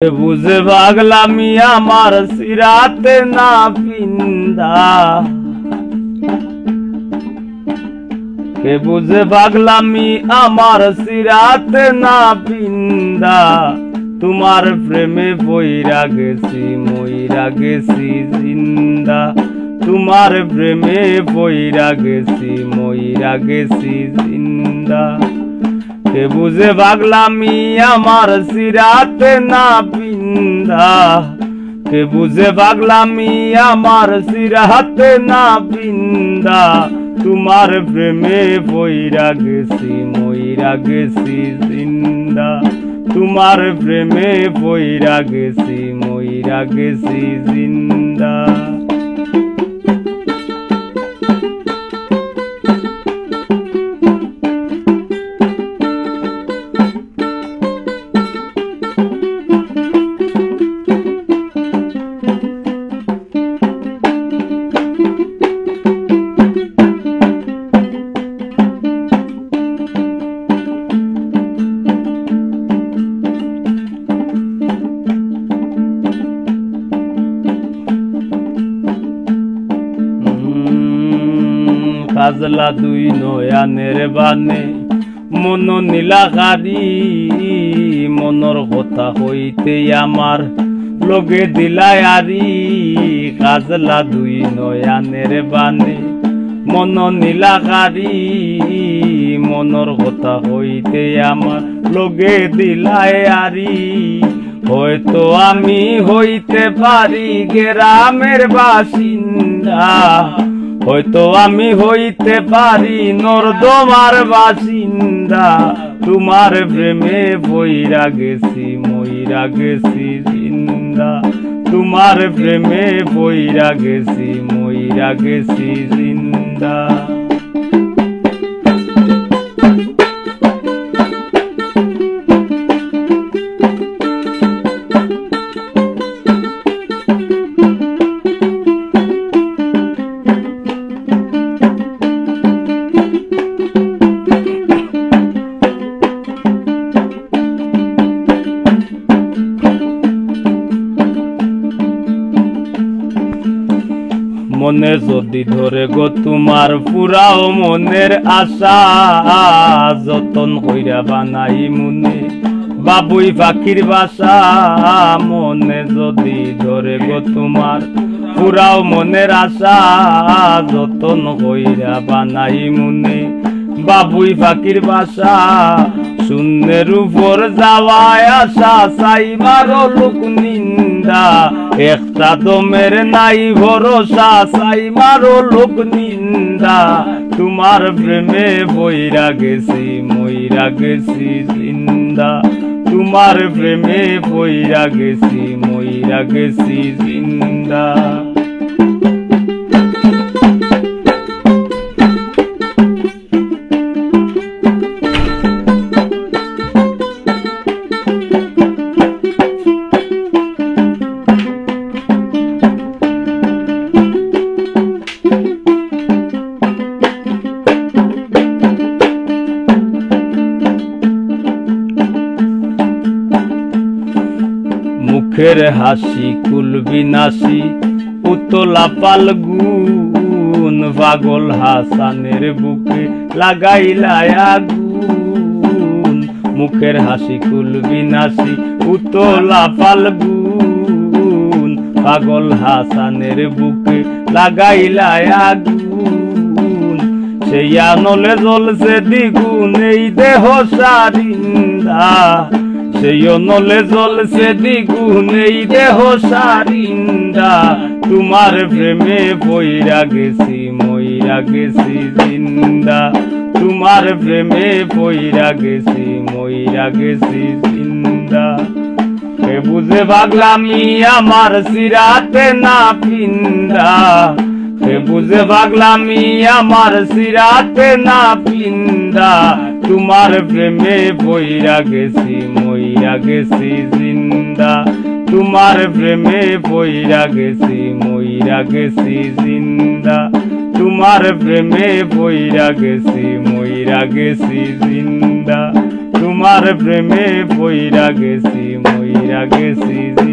বুঝে পাগলামি আমার সিরাতে না পিন্দা, কে বুঝে পাগলামি আমার সিরাতে না পিন্দা। তোমার প্রেমে বইরা গেছি মইরা গেছি জিন্দা, তোমার প্রেমে বইরা গেছি মইরা গেছি জিন্দা। কে বুঝে পাগলামি আমার সিরাতে না পিন্দা, কে বুঝে পাগলামি আমার সিরাতে না পিন্দা। তোমার প্রেমে বইরা গেছি মইরা গেছি জিন্দা, তোমার প্রেমে বইরা গেছি মইরা গেছি জিন্দা। কাজলা দুই নয়ানের বানে মন নীলাকারি, মনর কথা হইতে আমার লগে দিলাই আরি। কাজলা দুই নয়ানের বানে মন নীলাকারি, মনর কথা হইতে আমার লগে দিলাই আরি। হয়তো আমি হইতে পারি গ্রামের বাসিন্দা, হয়তো আমি হইতে পারি নর্দমার বাসিন্দা। তোমার প্রেমে বইরা গেছি মইরা গেছি জিন্দা, তোমার প্রেমে বইরা গেছি মইরা গেছি জিন্দা। মনে যদি ধরে গো তোমার পুরাও মনের আশা, যতন কইরা বানাই মনে বাবুই পাখির বাসা। মনে যদি ধরে গো তোমার পুরাও মনের আশা, যতন কইরা বানাই মনে বাবুই পাখির বাসা। শূন্যের উপর যাওয়ায় আশা চাইবার লোক নিন্দা, একটা দমের নাই ভরসা চাইবার লোক নিন্দা। তোমার প্রেমে বইরা গেছি মইরা গেছি জিন্দা, তোমার প্রেমে বইরা গেছি মইরা গেছি জিন্দা। মুখের হাসি কুল বিনাশী উতলা পালগুন, পাগল হাসানের বুকে লাগাইলাই আগুন। মুখের হাসি কুল বিনাশী উতলা পালগুন, পাগল হাসানের বুকে লাগাইলাই আগুন। সেই আনলে জ্বলছে দ্বিগুণ এই দেহ সারিন্দা, সেই অনলে জ্বলছে দ্বিগুণ এই দেহ সারিন্দা। তোমার প্রেমে বইরা গেছি মইরা গেছি জিন্দা, তোমার প্রেমে বইরা গেছি মইরা গেছি জিন্দা। কে বুঝে পাগলামি আমার সিরাতে না পিন্দা, কে বুঝে পাগলামি আমার সিরাতে না পিন্দা। তোমার প্রেমে বইরা গেছি মইরা গেছি জিন্দা, তোমার প্রেমে বইরা গেছি মইরা গেছি জিন্দা, তোমার প্রেমে বইরা গেছি মইরা গেছি জিন্দা। তোমার প্রেমে পইরা গেছি। মইরা গেছি